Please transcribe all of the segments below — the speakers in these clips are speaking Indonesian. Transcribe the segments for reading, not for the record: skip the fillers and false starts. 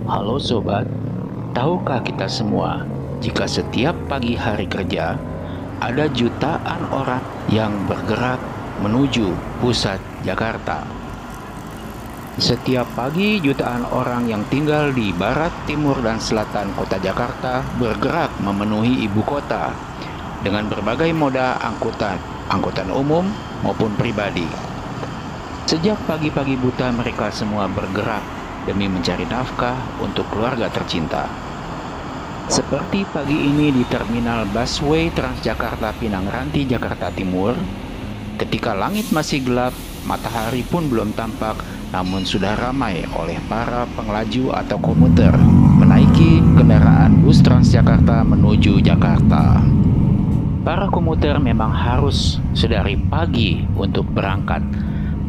Halo sobat, tahukah kita semua jika setiap pagi hari kerja ada jutaan orang yang bergerak menuju pusat Jakarta? Setiap pagi jutaan orang yang tinggal di barat, timur, dan selatan kota Jakarta bergerak memenuhi ibu kota dengan berbagai moda angkutan umum maupun pribadi. Sejak pagi-pagi buta mereka semua bergerak demi mencari nafkah untuk keluarga tercinta. Seperti pagi ini di Terminal Busway Transjakarta Pinang Ranti, Jakarta Timur, ketika langit masih gelap, matahari pun belum tampak, namun sudah ramai oleh para pengelaju atau komuter menaiki kendaraan bus Transjakarta menuju Jakarta. Para komuter memang harus sedari pagi untuk berangkat,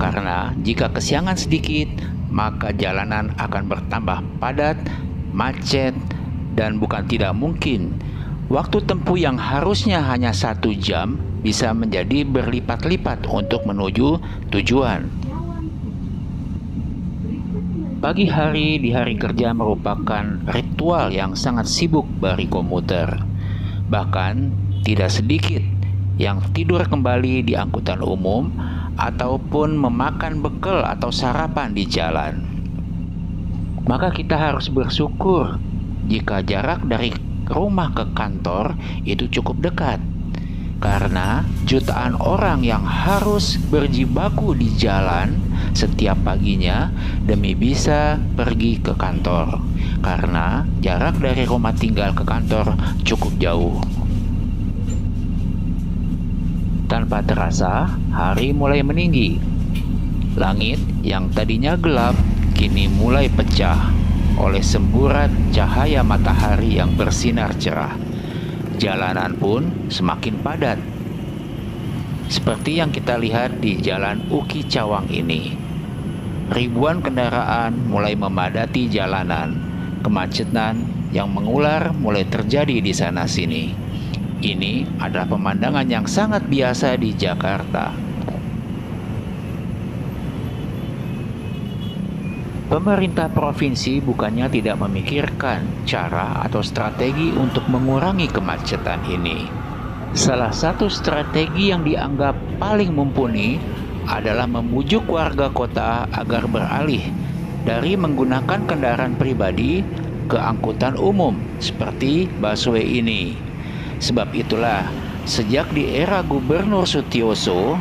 karena jika kesiangan sedikit, maka jalanan akan bertambah padat, macet, dan bukan tidak mungkin waktu tempuh yang harusnya hanya 1 jam bisa menjadi berlipat-lipat untuk menuju tujuan. Pagi hari di hari kerja merupakan ritual yang sangat sibuk bagi komuter. Bahkan tidak sedikit yang tidur kembali di angkutan umum ataupun memakan bekal atau sarapan di jalan. Maka kita harus bersyukur jika jarak dari rumah ke kantor itu cukup dekat, karena jutaan orang yang harus berjibaku di jalan setiap paginya demi bisa pergi ke kantor, karena jarak dari rumah tinggal ke kantor cukup jauh. Tanpa terasa, hari mulai meninggi. Langit yang tadinya gelap kini mulai pecah oleh semburat cahaya matahari yang bersinar cerah. Jalanan pun semakin padat. Seperti yang kita lihat di Jalan Uki Cawang ini. Ribuan kendaraan mulai memadati jalanan. Kemacetan yang mengular mulai terjadi di sana-sini. Ini adalah pemandangan yang sangat biasa di Jakarta. Pemerintah provinsi bukannya tidak memikirkan cara atau strategi untuk mengurangi kemacetan ini. Salah satu strategi yang dianggap paling mumpuni adalah membujuk warga kota agar beralih dari menggunakan kendaraan pribadi ke angkutan umum seperti busway ini. Sebab itulah, sejak di era Gubernur Sutioso,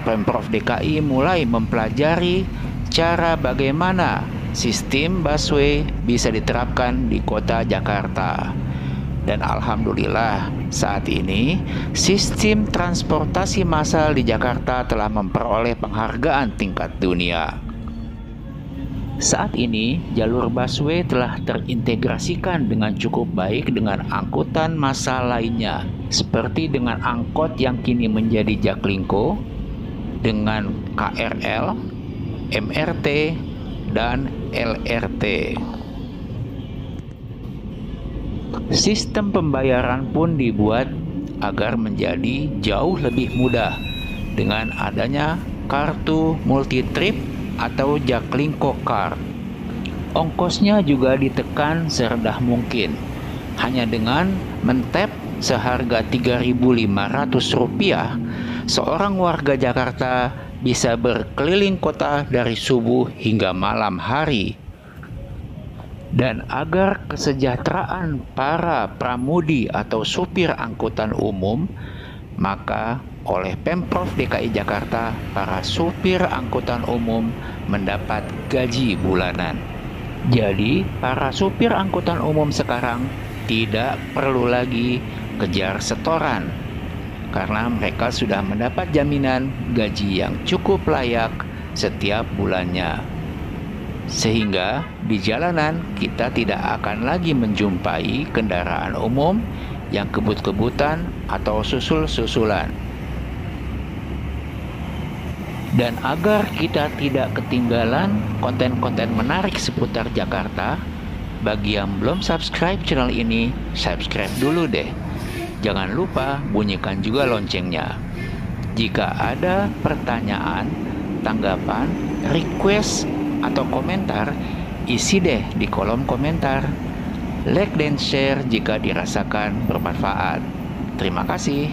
Pemprov DKI mulai mempelajari cara bagaimana sistem busway bisa diterapkan di kota Jakarta. Dan alhamdulillah, saat ini sistem transportasi massal di Jakarta telah memperoleh penghargaan tingkat dunia. Saat ini, jalur busway telah terintegrasikan dengan cukup baik dengan angkutan massal lainnya, seperti dengan angkot yang kini menjadi Jaklingko, dengan KRL, MRT, dan LRT. Sistem pembayaran pun dibuat agar menjadi jauh lebih mudah dengan adanya kartu multi-trip atau Jaklingko Card. Ongkosnya juga ditekan serendah mungkin, hanya dengan men-tap seharga Rp3.500, seorang warga Jakarta bisa berkeliling kota dari subuh hingga malam hari. Dan agar kesejahteraan para pramudi atau supir angkutan umum, maka oleh Pemprov DKI Jakarta, para supir angkutan umum mendapat gaji bulanan. Jadi, para supir angkutan umum sekarang tidak perlu lagi kejar setoran, karena mereka sudah mendapat jaminan gaji yang cukup layak setiap bulannya. Sehingga di jalanan kita tidak akan lagi menjumpai kendaraan umum yang kebut-kebutan atau susul-susulan. Dan agar kita tidak ketinggalan konten-konten menarik seputar Jakarta, bagi yang belum subscribe channel ini, subscribe dulu deh. Jangan lupa bunyikan juga loncengnya. Jika ada pertanyaan, tanggapan, request, atau komentar, isi deh di kolom komentar. Like dan share jika dirasakan bermanfaat. Terima kasih.